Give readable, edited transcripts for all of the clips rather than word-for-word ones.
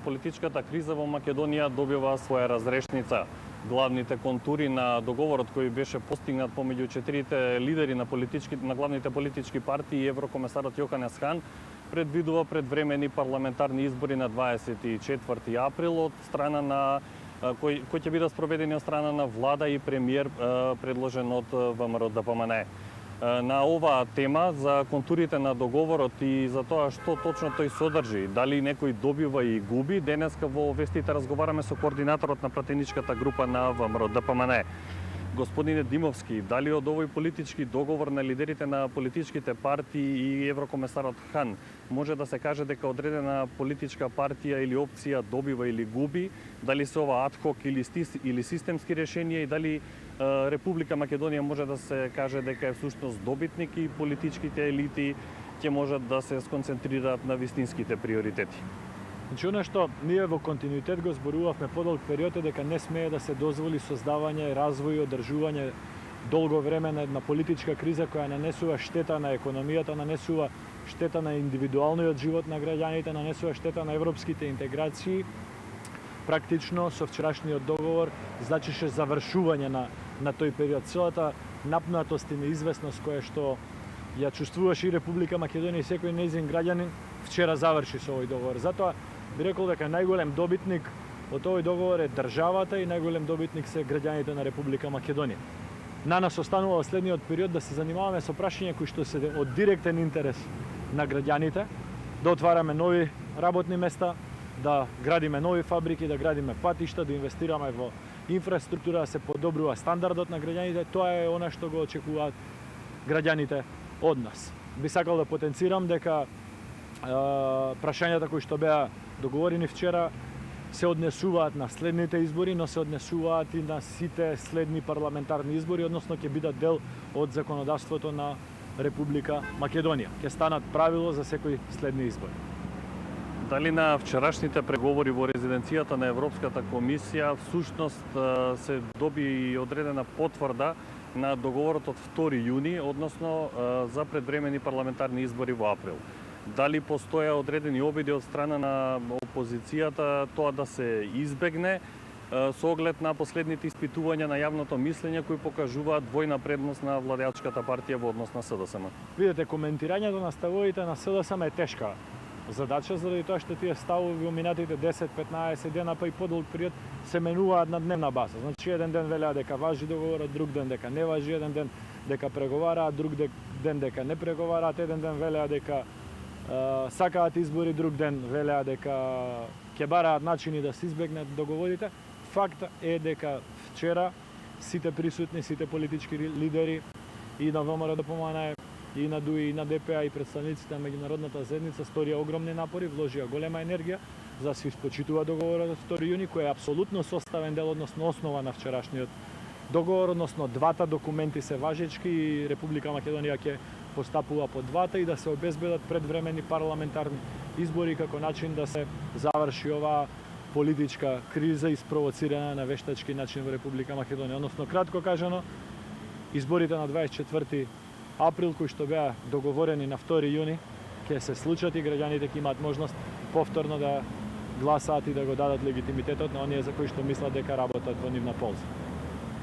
Политичката криза во Македонија добива своја разрешница. Главните контури на договорот кој беше постигнат помеѓу четирите лидери на главните политички партии и еврокомесарот Јоханес Хан предвидува предвремени парламентарни избори на 24 април од страна на кои ќе бидат спроведени од страна на влада и премиер предложен од ВМРО-ДПМН. На оваа тема за контурите на договорот и за тоа што точно тој содржи, дали некој добива и губи, денеска во вестите разговараме со координаторот на пратеничката група на ВМРО-ДПМН. Господине Димовски, дали од овој политички договор на лидерите на политичките партии и еврокомесарот Хан може да се каже дека одредена политичка партија или опција добива или губи, дали се ова адхок или системски решенија и дали Република Македонија може да се каже дека е всушност добитник и политичките елити ќе можат да се сконцентрираат на вистинските приоритети? Значи, оно што ние во континуитет го зборувавме подолг период е дека не смее да се дозволи создавање, развој и одржување долго време на една политичка криза која нанесува штета на економијата, нанесува штета на индивидуалниот живот на граѓаните, нанесува штета на европските интеграции. Практично со вчерашниот договор значише завршување на тој период. Целата напнатост и неизвестност која што ја чувствуваше и Република Македонија и секој нејзин граѓанин вчера заврши со овој договор. Затоа би рекол дека најголем добитник од овој договор е државата и најголем добитник се граѓаните на Република Македонија. На нас останува во следниот период да се занимаваме со прашања кои што се од директен интерес на граѓаните, да отвараме нови работни места, да градиме нови фабрики, да градиме патишта, да инвестираме во инфраструктура, да се подобрува стандардот на граѓаните. Тоа е она што го очекуваат граѓаните од нас. Би сакал да потенцирам дека прашањата кои што беа договорени вчера се однесуваат на следните избори, но се однесуваат и на сите следни парламентарни избори, односно ќе бидат дел од законодавството на Република Македонија. Ќе станат правило за секои следни избори. Дали на вчерашните преговори во резиденцијата на Европската комисија всушност се доби и одредена потврда на договорот од 2 јуни, односно за предвремени парламентарни избори во април? Дали постоја одредени обиди од страна на опозицијата тоа да се избегне со оглед на последните испитувања на јавното мислење кои покажуваат двојна предност на владеачката партија во однос на СДСМ? Видете, коментирањето на ставовите на СДСМ е тешка задача, заради тоа што тие ставови во минатите 10-15 дена па и подолг период се менуваат на дневна база. Значи, еден ден велеа дека важи договорот, друг ден дека не важи, еден ден дека преговараат, друг ден дека не преговараат, еден ден велеа дека сакаат избори, друг ден велеа дека ќе бараат начини да се избегнат договорите. Факт е дека вчера сите присутни, сите политички лидери и на ВМРО-ДПМН, и на ДУИ, и на ДПА, и представниците на меѓународната заедница сторија огромни напори, вложија голема енергија за да се испочитува договорот од 2 јуни, кој е апсолутно составен дел, односно основа на вчерашниот договор, односно двата документи се важечки и Република Македонија ќе постапува по двата и да се обезбедат предвремени парламентарни избори како начин да се заврши оваа политичка криза испровоцирана на вештачки начин во Република Македонија. Односно, кратко кажано, изборите на 24 април кои што беа договорени на 2 јуни ќе се случат и граѓаните ќе имаат можност повторно да гласаат и да го дадат легитимитетот на оние за кои што мислат дека работат во нивна полза.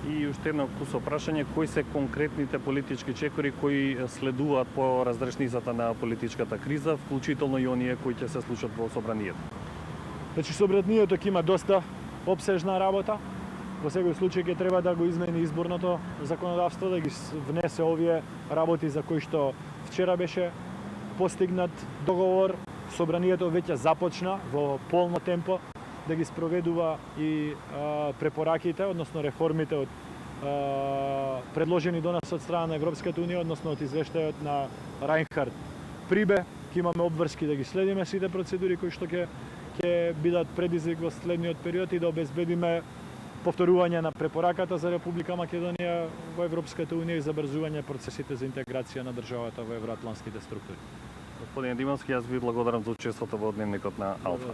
И уште едно кусо прашање, кои се конкретните политички чекори кои следуваат по разрешницата на политичката криза, вклучително и оние кои ќе се случат во собранието? Значи, собранието ќе има доста опсежна работа. Во секој случај ќе треба да го измени изборното законодавство, да ги внесе овие работи за кои што вчера беше постигнат договор. Собранието веќе започна во полно темпо да ги спроведува и препораките, односно реформите од предложени до нас од страна на Европската унија, односно од извештајот на Рајнхард Прибе. Ќе имаме обврски да ги следиме сите процедури кои што ќе бидат предизвик во следниот период и да обезбедиме повторување на препораката за Република Македонија во Европската унија и забрзување процесите за интеграција на државата во евроатлантските структури. Господин Димовски, јас ви благодарам за учеството во дневникот на Алфа.